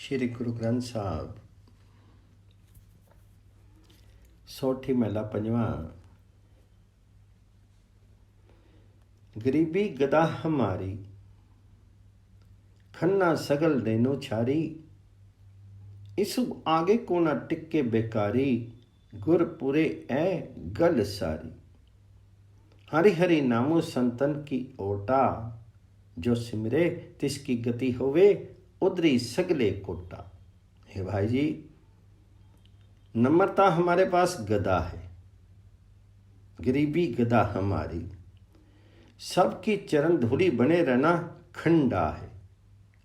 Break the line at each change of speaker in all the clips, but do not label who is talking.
श्री गुरु ग्रंथ साहब सोठी महला पंजवा। गरीबी गदा हमारी, खन्ना सगल देनो छारी। इस आगे को ना टिक्के बेकारी, गुरपुरे ए गल सारी। हरि हरि नामो संतन की ओटा, जो सिमरे तिसकी गति होवे उधरी सगले कोटा। हे भाई जी, नम्रता हमारे पास गदा है, गरीबी गदा हमारी। सबकी चरण धूली बने रहना खंडा है,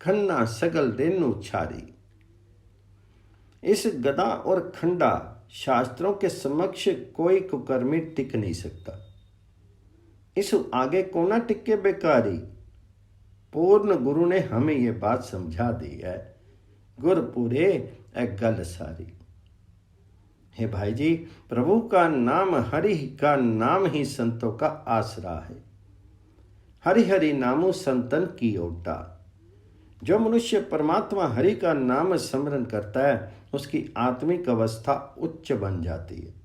खन्ना सगल देनु छारी। इस गदा और खंडा शास्त्रों के समक्ष कोई कुकर्मी टिक नहीं सकता। इस आगे कोना टिके बेकारी। पूर्ण गुरु ने हमें ये बात समझा दी है, गुरपुरे ए गल सारी। हे भाई जी, प्रभु का नाम, हरि का नाम ही संतों का आसरा है। हरि हरि नामो संतन की ओटा। जो मनुष्य परमात्मा हरि का नाम स्मरण करता है, उसकी आत्मिक अवस्था उच्च बन जाती है।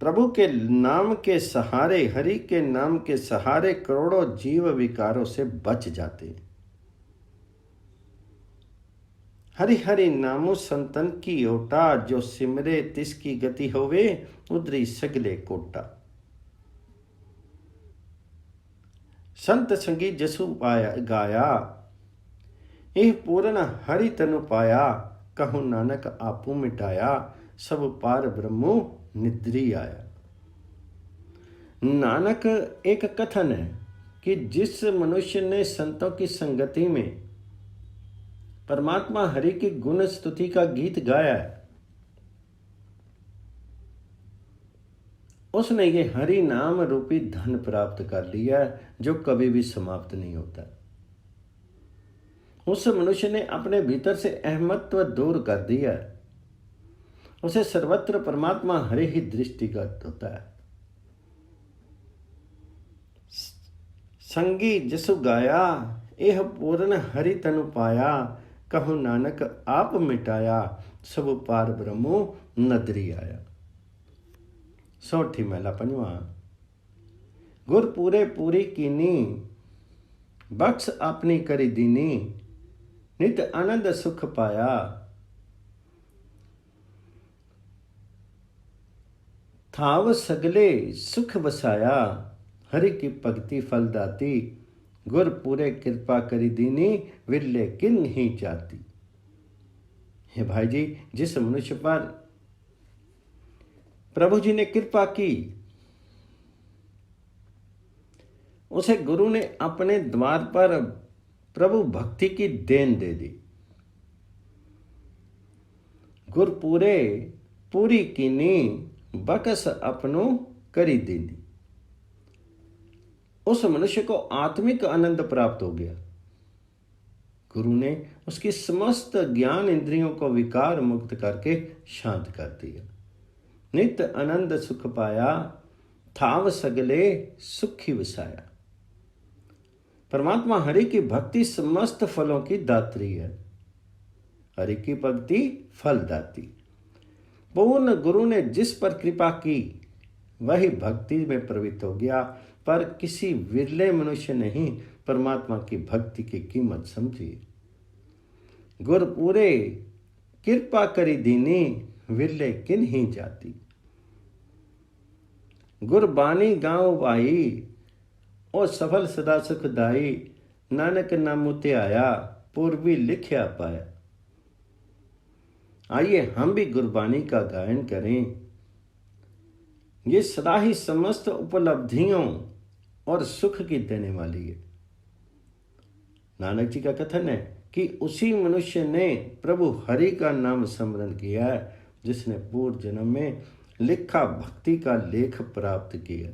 प्रभु के नाम के सहारे, हरि के नाम के सहारे करोड़ों जीव विकारों से बच जाते हैं। हरि हरि नामो संतन की ओटा, जो सिमरे तिसकी गति होवे उधरी सगले कोटा। संत संगी जसु पाया गाया, यह पूर्ण हरि तनु पाया। कहु नानक आपू मिटाया, सब पार ब्रह्मो निद्री आया। नानक एक कथन है कि जिस मनुष्य ने संतों की संगति में परमात्मा हरि की गुण स्तुति का गीत गाया है, उसने ये हरि नाम रूपी धन प्राप्त कर लिया है, जो कभी भी समाप्त नहीं होता। उस मनुष्य ने अपने भीतर से अहमत्व दूर कर दिया है। उसे सर्वत्र परमात्मा हरि ही दृष्टिगत होता है। संगी जसु गाया, यह पूर्ण हरि तनु पाया। कहु नानक आप मिटाया, सब पार ब्रह्मो नदरी आया। सोठी महला पंजवा। गुरपुरे पूरी कीनी, बख्श अपनी करी दीनी। नित आनंद सुख पाया। थाव सगले सुख बसाया। हरि की भक्ति फल दाती। गुरपुरे कृपा करी दीनी, विरले किन ही जाती। हे भाई जी, जिस मनुष्य पर प्रभु जी ने कृपा की, उसे गुरु ने अपने द्वार पर प्रभु भक्ति की देन दे दी। गुरपुरे पूरी कीनी, बकस अपनो करी दीनी। उस मनुष्य को आत्मिक आनंद प्राप्त हो गया। गुरु ने उसकी समस्त ज्ञान इंद्रियों को विकार मुक्त करके शांत कर दिया। नित आनंद सुख पाया, थाव सगले सुखी वसाया। परमात्मा हरि की भक्ति समस्त फलों की दात्री है। हरि की भक्ति फल दाती। पूर्ण गुरु ने जिस पर कृपा की, वही भक्ति में प्रवृत्त हो गया। पर किसी विरले मनुष्य ने ही परमात्मा की भक्ति की कीमत समझी। गुरपुरे कृपा करी दीनी, विरले किन ही जाती। गुरबानी गाँव भाई, ओ सफल सदा सुखदाई। नानक नाम ते आया, पूर्वी लिखया पाया। आइए हम भी गुरबानी का गायन करें। ये सदा ही समस्त उपलब्धियों और सुख की देने वाली है। नानक जी का कथन है कि उसी मनुष्य ने प्रभु हरि का नाम स्मरण किया है, जिसने पूर्व जन्म में लिखा भक्ति का लेख प्राप्त किया।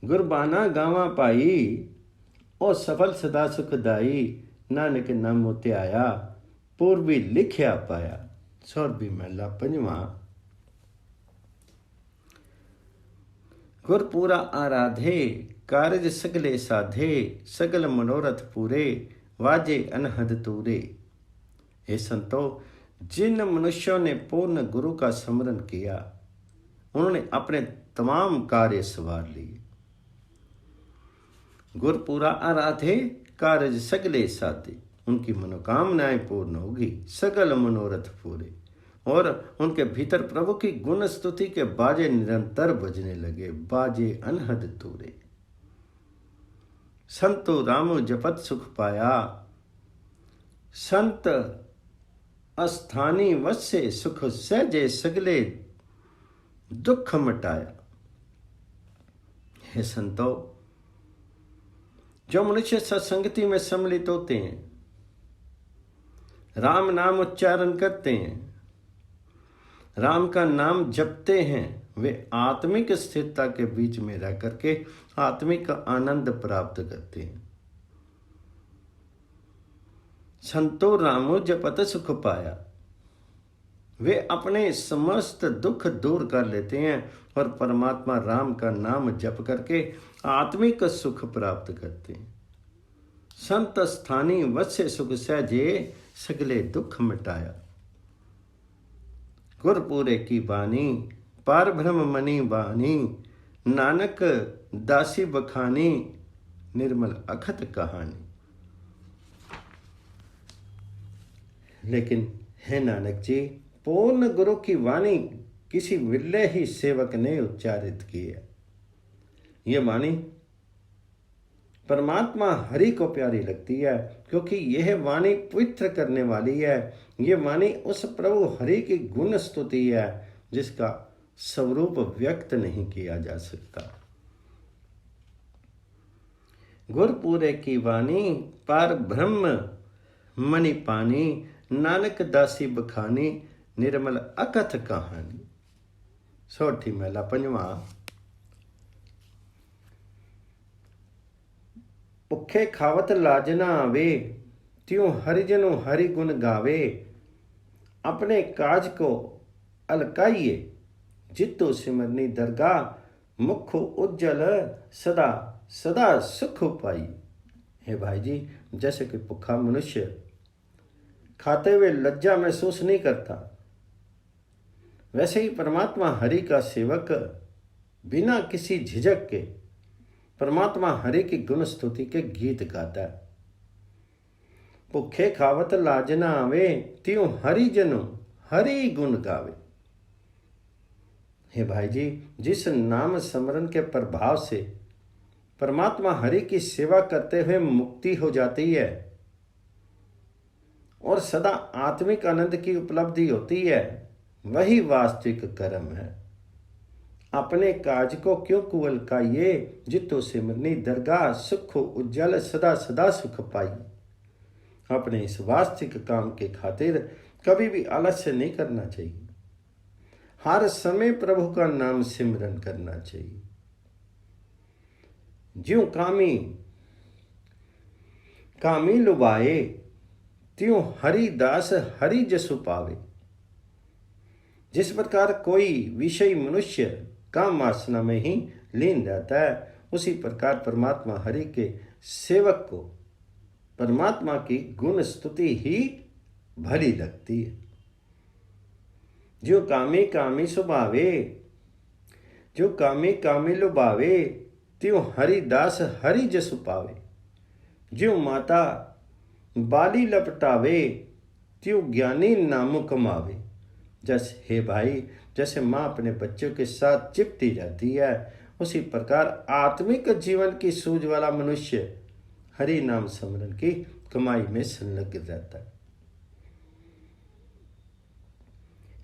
गुरबाना गावा पाई, ओ सफल सदा सुखदाई। नानक नाम मोते आया, पूर्वी लिखया पाया। सोरबी महला पंजवा। गुरपुरा आराधे, कारज सगले साधे। सगल मनोरथ पूरे, वाजे अनहद तूरे। हे संतो, जिन मनुष्यों ने पूर्ण गुरु का स्मरण किया उन्होंने अपने तमाम कार्य सवार लिए। गुरपुरा आराधे कारज सगले साधे। उनकी मनोकामनाएं पूर्ण होगी, सगल मनोरथ पूरे। और उनके भीतर प्रभु की गुण स्तुति के बाजे निरंतर बजने लगे, बाजे अनहद तूरे। संतो रामो जपत सुख पाया, संत अस्थानी वसे सुख सहजे सगले दुख मटाया। हे संतो, जो मनुष्य सत्संगति में सम्मिलित होते हैं, राम नाम उच्चारण करते हैं, राम का नाम जपते हैं, वे आत्मिक स्थिरता के बीच में रह करके आत्मिक आनंद प्राप्त करते हैं। संतो रामो जपत सुख पाया। वे अपने समस्त दुख दूर कर लेते हैं और परमात्मा राम का नाम जप करके आत्मिक सुख प्राप्त करते हैं। संत स्थानी वत्स्य सुख सहजे सगले दुख मिटाया। गुरपुरे की बानी पार ब्रह्म मनी बानी, नानक दासी बखानी निर्मल अखत कहानी। लेकिन हे नानक जी, पूर्ण गुरु की वाणी किसी विरले ही सेवक ने उच्चारित की है। ये वाणी परमात्मा हरि को प्यारी लगती है, क्योंकि यह वाणी पवित्र करने वाली है। ये वाणी उस प्रभु हरि की गुण स्तुति है जिसका स्वरूप व्यक्त नहीं किया जा सकता। गुरपुरे की वाणी पार ब्रह्म मणि पानी, नानक दासी बखानी निर्मल अकथ कहानी। सोठी महला पंजवा। भुखे खावत लाज न आवे, त्यों हरिजनों हरि गुण गावे। अपने काज को अलकाइए, जितो सिमरनी दरगाह। मुख उज्जवल सदा सदा सुख पाई। हे भाई जी, जैसे कि भूखा मनुष्य खाते हुए लज्जा महसूस नहीं करता, वैसे ही परमात्मा हरि का सेवक बिना किसी झिझक के परमात्मा हरि की गुण स्तुति के गीत गाता है। भुखे खावत लाज न आवे, त्यों हरिजनों हरि गुण गावे। हे भाई जी, जिस नाम स्मरण के प्रभाव से परमात्मा हरि की सेवा करते हुए मुक्ति हो जाती है और सदा आत्मिक आनंद की उपलब्धि होती है, वही वास्तविक कर्म है। अपने काज को क्यों कुअलकाइए, जितो सिमरनी दरगाह। सुख उज्जवल सदा सदा सुख पाई। अपने इस वास्तविक काम के खातिर कभी भी आलस्य नहीं करना चाहिए। हर समय प्रभु का नाम सिमरन करना चाहिए। ज्यों कामी कामी लुभाए, त्यों हरिदास हरि जसु पावे। जिस प्रकार कोई विषयी मनुष्य काम वासना में ही लीन रहता है, उसी प्रकार परमात्मा हरि के सेवक को परमात्मा की गुण स्तुति ही भली लगती है। जो कामी कामी सुभावे, जो कामी कामी लुभावे, त्यों हरिदास हरि जसु पावे। ज्यों माता बाली लपटावे, त्यों ज्ञानी नाम कमावे। जैसे हे भाई, जैसे माँ अपने बच्चों के साथ चिपटी रहती है, उसी प्रकार आत्मिक जीवन की सूझ वाला मनुष्य हरि नाम स्मरण की कमाई में संलग्न रहता है।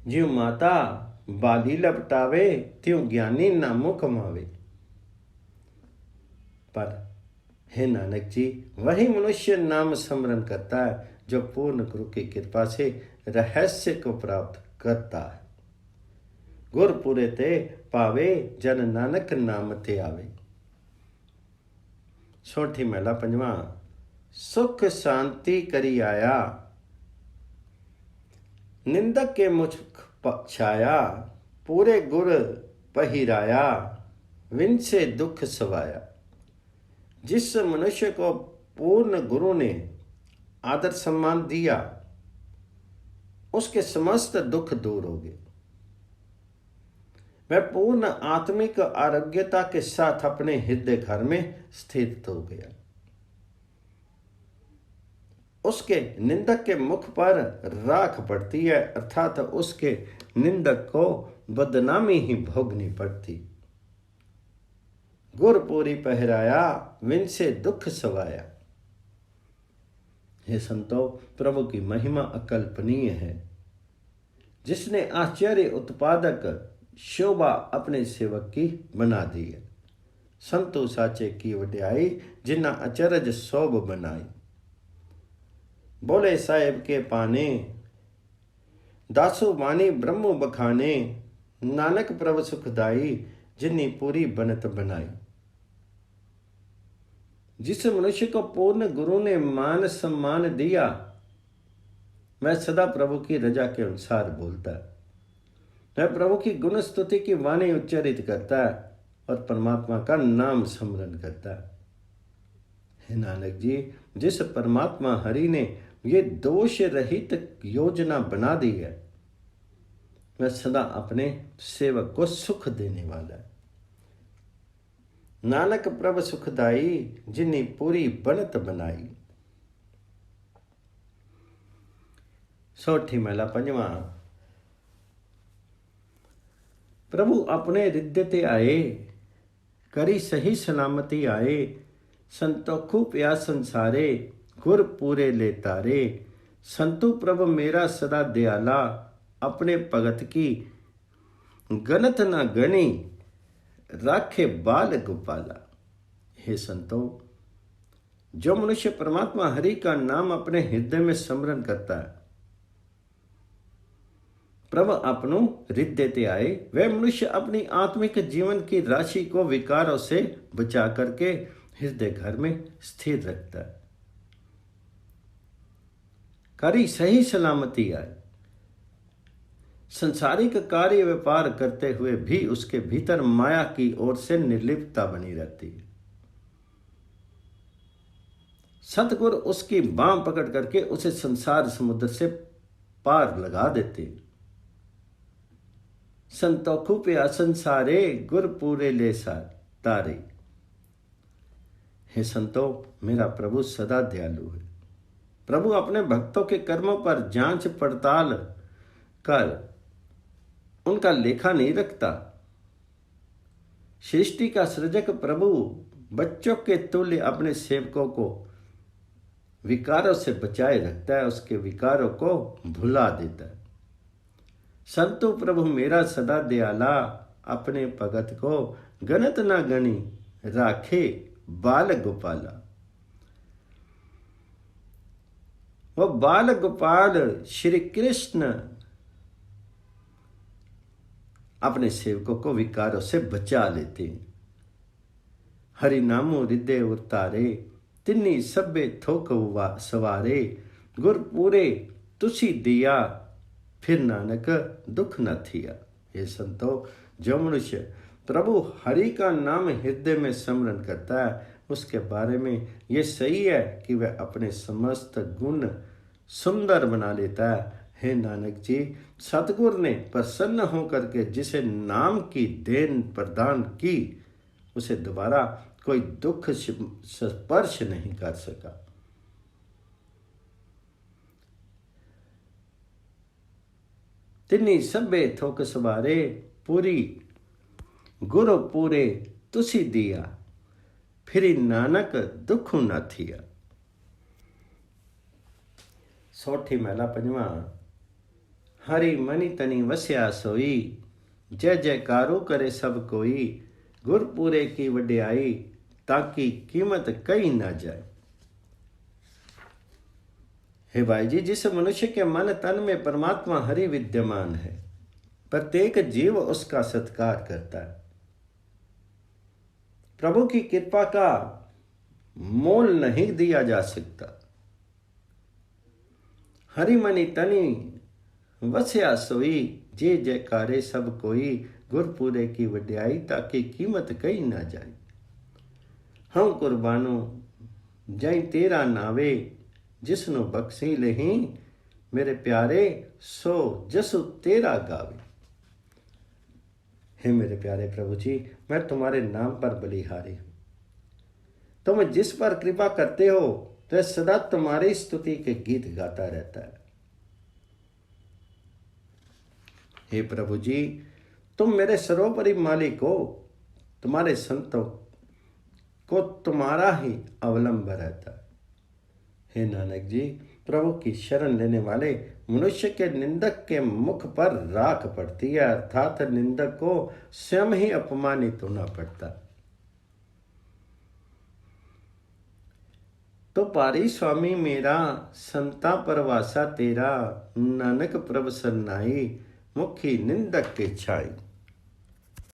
ज्यों माता बाली लपटावे, त्यों ज्ञानी नामों कमावे। पर हे नानक जी, वही मनुष्य नाम स्मरण करता है जो पूर्ण गुरु की कृपा से रहस्य को प्राप्त करता है। गुरपुरे ते पावे, जन नानक नाम ते आवे। सोठी महला पंजवा। सुख शांति करी आया, निंदक के मुझ छाया। पूरे गुर पहिराया, विन से दुख सवाया। जिस मनुष्य को पूर्ण गुरु ने आदर सम्मान दिया, उसके समस्त दुख दूर हो गए। वह पूर्ण आत्मिक आरोग्यता के साथ अपने हृदय घर में स्थित हो गया। उसके निंदक के मुख पर राख पड़ती है, अर्थात उसके निंदक को बदनामी ही भोगनी पड़ती। गुरपुरी पहराया, विन से दुख सवाया। हे संतो, प्रभु की महिमा अकल्पनीय है, जिसने आश्चर्य उत्पादक शोभा अपने सेवक की बना दी है। संतो साचे की वड्याई, जिन्ना अचरज शोभ बनाई। बोले साहेब के पाने, दासो वाणी ब्रह्मो बखाने। नानक प्रभ सुखदाई, जिन्नी पूरी बनत बनाई। जिस मनुष्य को पूर्ण गुरु ने मान सम्मान दिया, वह सदा प्रभु की रजा के अनुसार बोलता है। वह प्रभु की गुण स्तुति की वाणी उच्चारित करता है और परमात्मा का नाम स्मरण करता है। हे नानक जी, जिस परमात्मा हरि ने ये दोष रहित योजना बना दी है, वह सदा अपने सेवक को सुख देने वाला है। नानक प्रभ सुखदाई, जिन्नी पूरी बनत बनाई। सोठी महला पंजवा। प्रभु अपने हृदय ते आए, करी सही सलामती आए। संतोखु प्या संसारे, गुर पूरे ले तारे। संतु प्रभु मेरा सदा दयाला, अपने भगत की गनत न गणी। राखे बाल गोपाला। हे संतो, जो मनुष्य परमात्मा हरि का नाम अपने हृदय में स्मरण करता है, प्रभु अपनो हृदय ते आए। वह मनुष्य अपनी आत्मिक जीवन की राशि को विकारों से बचा करके हृदय घर में स्थिर रखता है। करी सही सलामती आए। संसारिक कार्य व्यापार करते हुए भी उसके भीतर माया की ओर से निर्लिप्तता बनी रहती है। सतगुरु उसकी बांह पकड़ करके उसे संसार समुद्र से पार लगा देते। संतोखु पे संसारे, गुर पूरे ले तारे। हे संतो, मेरा प्रभु सदा दयालु है। प्रभु अपने भक्तों के कर्मों पर जांच पड़ताल कर उनका लेखा नहीं रखता। सृष्टि का सृजक प्रभु बच्चों के तुल्य अपने सेवकों को विकारों से बचाए रखता है, उसके विकारों को भुला देता है। संतो प्रभु मेरा सदा दयाला, अपने भगत को गणत न गणी। राखे बाल गोपाला। वो बाल गोपाल श्री कृष्ण अपने सेवकों को विकारों से बचा लेते हैं। हरि नामो हृदय उतारे, तिन्नी सभे थोक सवारे। गुर पूरे तुसी दिया, फिर नानक दुख न थिया। ये संतो, जो मनुष्य प्रभु हरि का नाम हृदय में स्मरण करता है, उसके बारे में ये सही है कि वह अपने समस्त गुण सुंदर बना लेता है। हे नानक जी, सतगुरु ने प्रसन्न होकर के जिसे नाम की देन प्रदान की, उसे दोबारा कोई दुख स्पर्श नहीं कर सका। तिन्नी सभे थोक सवारे, पूरी गुरु पूरे तुसी दिया। फिर नानक दुख न थिया। सोठी महला पंजवा। हरि मनि तनि वस्या सोई, जय जयकारो करे सब कोई। गुर पूरे की वड्याई, ताकि कीमत कही ना जाए। हे भाई जी, जिस मनुष्य के मन तन में परमात्मा हरि विद्यमान है, प्रत्येक जीव उसका सत्कार करता है। प्रभु की कृपा का मोल नहीं दिया जा सकता। हरि मनि तनि वस्या सोई, जे जयकारे सब कोई। गुरपुरे की वड्याई, ताकि कीमत कही ना जाए। हम कुर्बानो जय तेरा नावे, जिसनु बख्शी लेही मेरे प्यारे सो जसु तेरा गावे। हे मेरे प्यारे प्रभु जी, मैं तुम्हारे नाम पर बलिहारी हूं। तुम जिस पर कृपा करते हो वह सदा तुम्हारी स्तुति के गीत गाता रहता है। हे प्रभु जी, तुम मेरे सर्वोपरि मालिक हो। तुम्हारे संतों को तुम्हारा ही अवलंब रहता है। हे नानक जी, प्रभु की शरण लेने वाले मनुष्य के निंदक के मुख पर राख पड़ती है, अर्थात निंदक को स्वयं ही अपमानित होना पड़ता। तो पारी स्वामी मेरा, संता परवासा तेरा, नानक प्रभ सरनाई, मुखी निंदक के छाई।